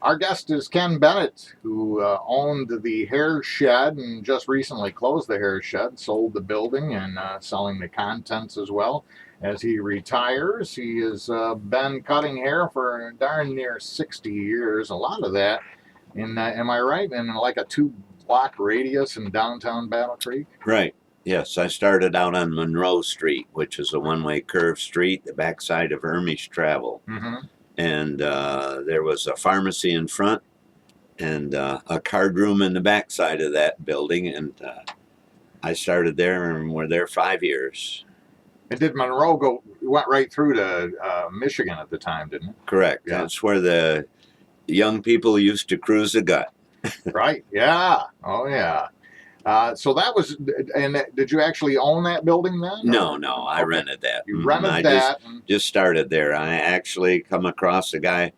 Our guest is Ken Bennett, who owned the Hair Shed and just recently closed the Hair Shed, sold the building, and selling the contents as well. As he retires, he has been cutting hair for darn near 60 years. A lot of that, am I right, in like a 2-block radius in downtown Battle Creek? Right. Yes, I started out on Monroe Street, which is a one-way curved street, the backside of Hermish Travel. Mm-hmm. And there was a pharmacy in front and a card room in the backside of that building. And I started there and were there 5 years. And did Monroe went right through to Michigan at the time, didn't it? Correct. Yeah. That's where the young people used to cruise the gut. Right. Yeah. Oh, yeah. So that was, and did you actually own that building then? No, I rented that. You rented that. Just started there. I actually come across a guy,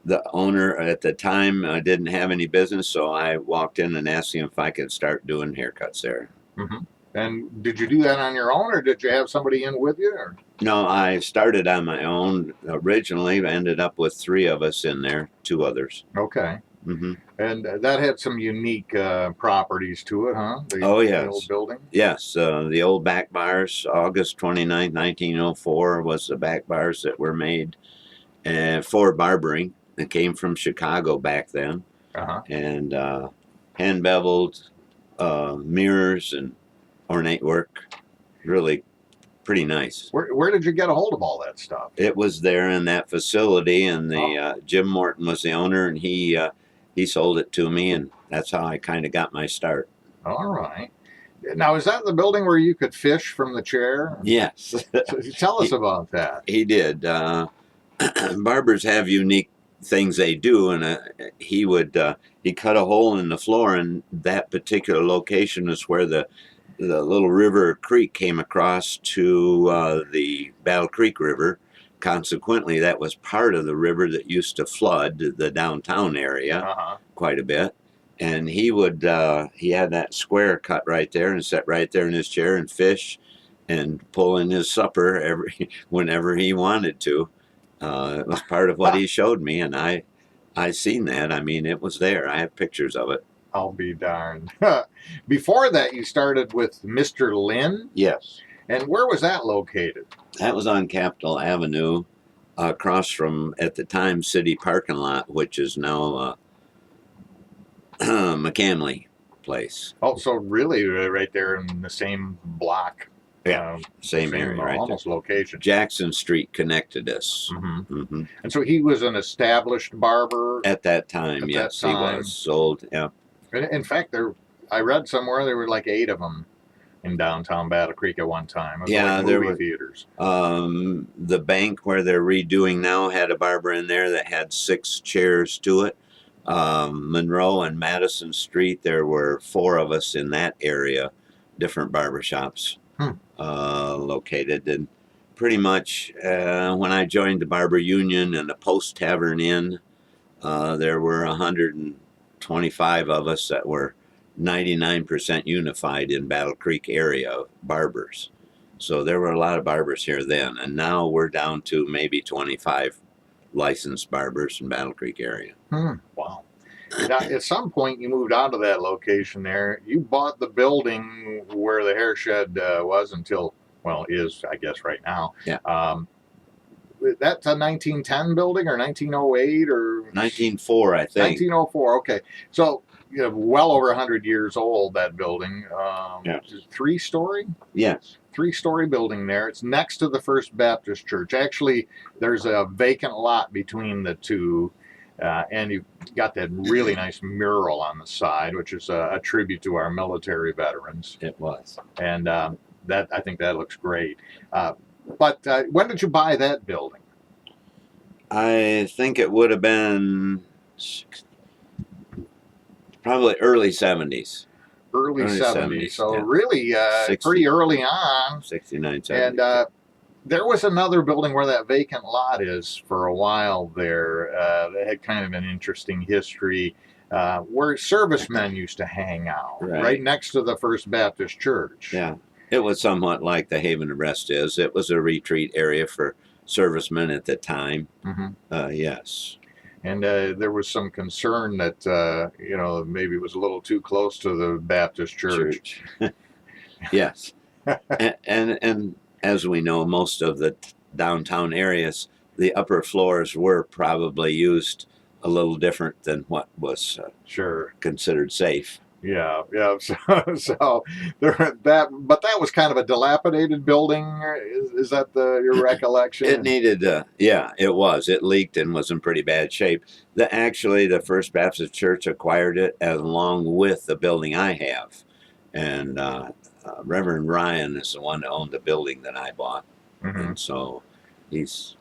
the owner at the time didn't have any business, so I walked in and asked him if I could start doing haircuts there. Mm-hmm. And did you do that on your own, or did you have somebody in with you? Or? No, I started on my own originally. I ended up with 3 of us in there, 2 others. Okay. Mm-hmm. And that had some unique properties to it, huh? Yes. The old building? Yes. The old back bars, August 29th, 1904 was the back bars that were made for barbering. It came from Chicago back then. Uh-huh. And hand beveled mirrors and ornate work. Really pretty nice. Where did you get a hold of all that stuff? It was there in that facility, and the Jim Morton was the owner, and he sold it to me, and that's how I kind of got my start. All right. Now, is that the building where you could fish from the chair? Yes. So tell us about that. He did. Barbers have unique things they do, and he cut a hole in the floor, and that particular location is where the little river creek came across to the Battle Creek River. Consequently, that was part of the river that used to flood the downtown area quite a bit. And he had that square cut right there and sat right there in his chair and fish and pull in his supper whenever he wanted to. It was part of what he showed me, and I seen that. I mean, it was there. I have pictures of it. I'll be darned. Before that, you started with Mr. Lynn? Yes. And where was that located? That was on Capitol Avenue, across from, at the time, City Parking Lot, which is now McCamley Place. Oh, so really right there in the same block. Yeah, same area, right? Almost there. Location. Jackson Street connected us. Mm-hmm. Mm-hmm. And so he was an established barber? At that time, yes, he was. Sold, yeah. In fact, I read somewhere there were like 8 of them in downtown Battle Creek at one time. It was like there movie were theaters. The bank where they're redoing now had a barber in there that had 6 chairs to it. Monroe and Madison Street, there were 4 of us in that area, different barbershops located. And pretty much when I joined the Barber Union and the Post Tavern Inn, there were 125 of us that were 99% unified in Battle Creek area barbers. So there were a lot of barbers here then, and now we're down to maybe 25 licensed barbers in Battle Creek area. Wow. Now, at some point, you moved out of that location there. You bought the building where the hair shed was until, well, is, I guess, right now. Yeah. That's a 1910 building or 1908 or? 1904, I think. 1904, okay. So, well over 100 years old, that building. Yeah. 3-story? Yes. 3-story building there. It's next to the First Baptist Church. Actually, there's a vacant lot between the two. And you've got that really nice mural on the side, which is a tribute to our military veterans. It was. And I think that looks great. But when did you buy that building? I think it would have been probably early 70s. Early 70s. So really pretty early on. 69, 70. And there was another building where that vacant lot is for a while there. That had kind of an interesting history where servicemen used to hang out right next to the First Baptist Church. Yeah. It was somewhat like the Haven of Rest is. It was a retreat area for servicemen at the time. Mm-hmm. Yes. And there was some concern that maybe it was a little too close to the Baptist church. Church. Yes. And as we know, most of the downtown areas, the upper floors were probably used a little different than what was Sure. considered safe. Yeah, yeah. So but that was kind of a dilapidated building. Is that your recollection? It needed, yeah, it was. It leaked and was in pretty bad shape. The First Baptist Church acquired it along with the building I have, and Reverend Ryan is the one that owned the building that I bought, Mm-hmm. and so he's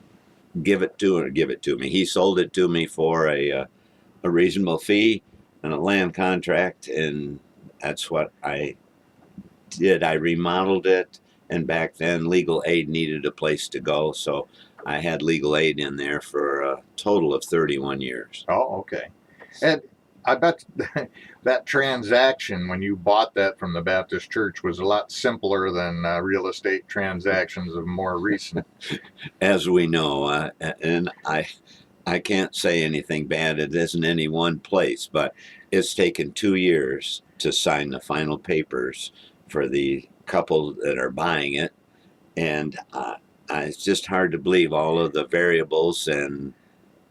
give it to me. He sold it to me for a reasonable fee and a land contract, and that's what I did. I remodeled it, and back then legal aid needed a place to go, so I had legal aid in there for a total of 31 years. Oh, okay. And I bet that transaction when you bought that from the Baptist church was a lot simpler than real estate transactions of more recent. As we know, and I can't say anything bad. It isn't any one place, but it's taken 2 years to sign the final papers for the couple that are buying it, and it's just hard to believe all of the variables and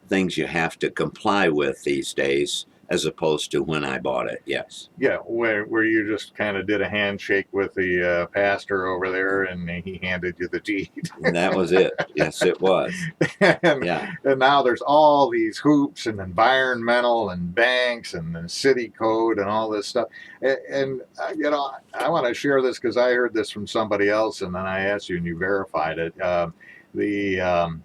things you have to comply with these days, as opposed to when I bought it. Yes. Yeah, where you just kind of did a handshake with the pastor over there, and he handed you the deed. That was it. Yes, it was. and, Yeah. and now there's all these hoops and environmental and banks and the city code and all this stuff. And I want to share this because I heard this from somebody else, and then I asked you and you verified it. The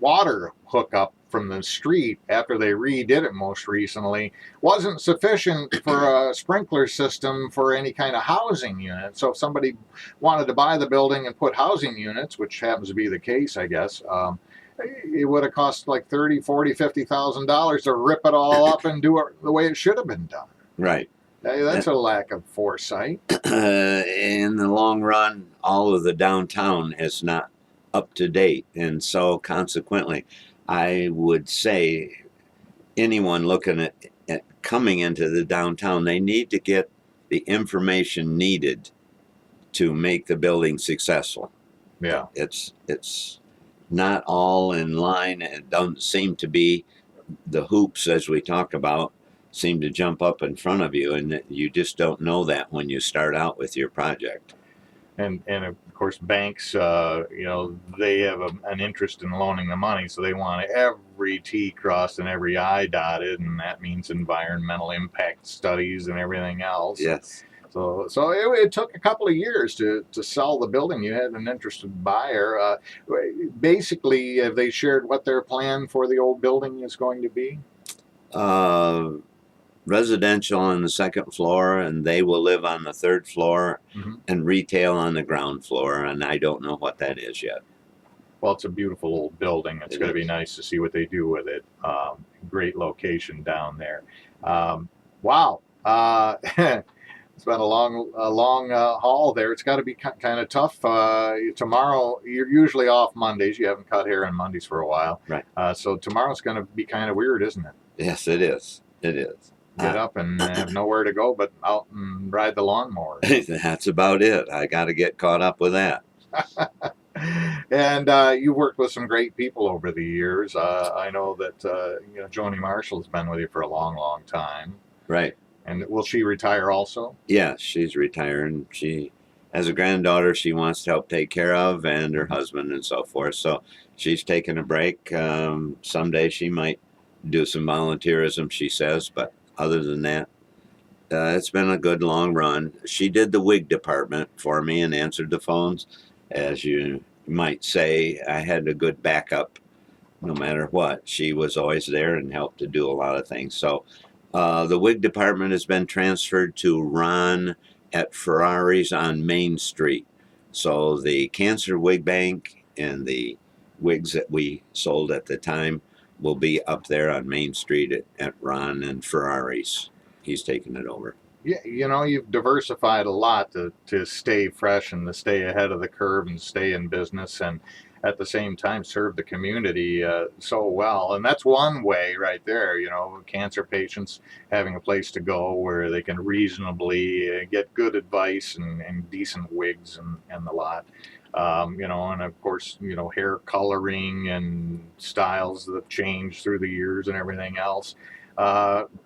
water hookup from the street after they redid it most recently wasn't sufficient for a sprinkler system for any kind of housing unit. So if somebody wanted to buy the building and put housing units, which happens to be the case, I guess, it would have cost like $30, $40, $50,000 to rip it all up and do it the way it should have been done. Right. That's a lack of foresight. In the long run, all of the downtown is not up to date, and so consequently, I would say anyone looking at coming into the downtown, they need to get the information needed to make the building successful. Yeah. It's not all in line. It doesn't seem to be. The hoops, as we talk about, seem to jump up in front of you, and you just don't know that when you start out with your project. And of course banks, they have an interest in loaning the money, so they want every T crossed and every I dotted, and that means environmental impact studies and everything else. Yes. So it took a couple of years to sell the building. You had an interested buyer. Basically, have they shared what their plan for the old building is going to be? Residential on the second floor, and they will live on the third floor, Mm-hmm. and retail on the ground floor, and I don't know what that is yet. Well, it's a beautiful old building. It's It going to be is. nice to see what they do with it. Great location down there. Wow. It's been a long haul there. It's got to be kind of tough. Tomorrow, you're usually off Mondays. You haven't cut hair on Mondays for a while. Right. So tomorrow's going to be kind of weird, isn't it? Yes, it is. It is. Get up and have nowhere to go but out and ride the lawnmower. That's about it. I got to get caught up with that. And you worked with some great people over the years. I know that Joni Marshall's been with you for a long time. Right. And will she retire also? Yeah, she's retiring. She has a granddaughter she wants to help take care of, and her husband and so forth. So she's taking a break. Someday she might do some volunteerism, she says, but other than that, it's been a good long run. She did the wig department for me and answered the phones. As you might say, I had a good backup no matter what. She was always there and helped to do a lot of things. So the wig department has been transferred to Ron at Ferrari's on Main Street. So the cancer wig bank and the wigs that we sold at the time will be up there on Main Street at Ron and Ferrari's. He's taking it over. Yeah, you've diversified a lot to stay fresh and to stay ahead of the curve and stay in business. And at the same time serve the community so well. And that's one way right there, you know, cancer patients having a place to go where they can reasonably get good advice and decent wigs and the lot. You know, and of course, you know, hair coloring and styles that have changed through the years and everything else.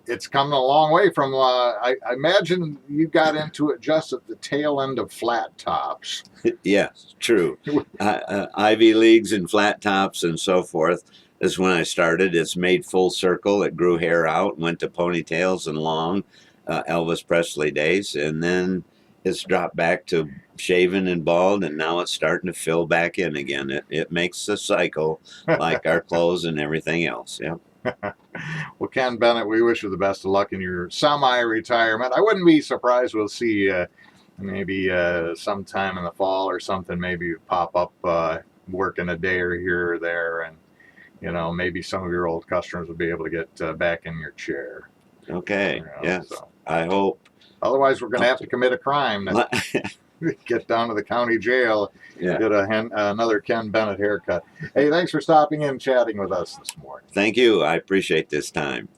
It's come a long way from, I imagine you got into it just at the tail end of flat tops. Yes, true. Ivy leagues and flat tops and so forth is when I started. It's made full circle. It grew hair out, went to ponytails and long, Elvis Presley days, and then it's dropped back to shaven and bald, and now it's starting to fill back in again. It makes a cycle like our clothes and everything else. Yeah. Well, Ken Bennett, we wish you the best of luck in your semi-retirement. I wouldn't be surprised we'll see maybe sometime in the fall or something, maybe you pop up working a day or here or there, and you know, maybe some of your old customers will be able to get back in your chair. Okay. You know, Yes. so. I hope. Otherwise, we're going to have to commit a crime to get down to the county jail, Yeah. get another Ken Bennett haircut. Hey, thanks for stopping in and chatting with us this morning. Thank you. I appreciate this time.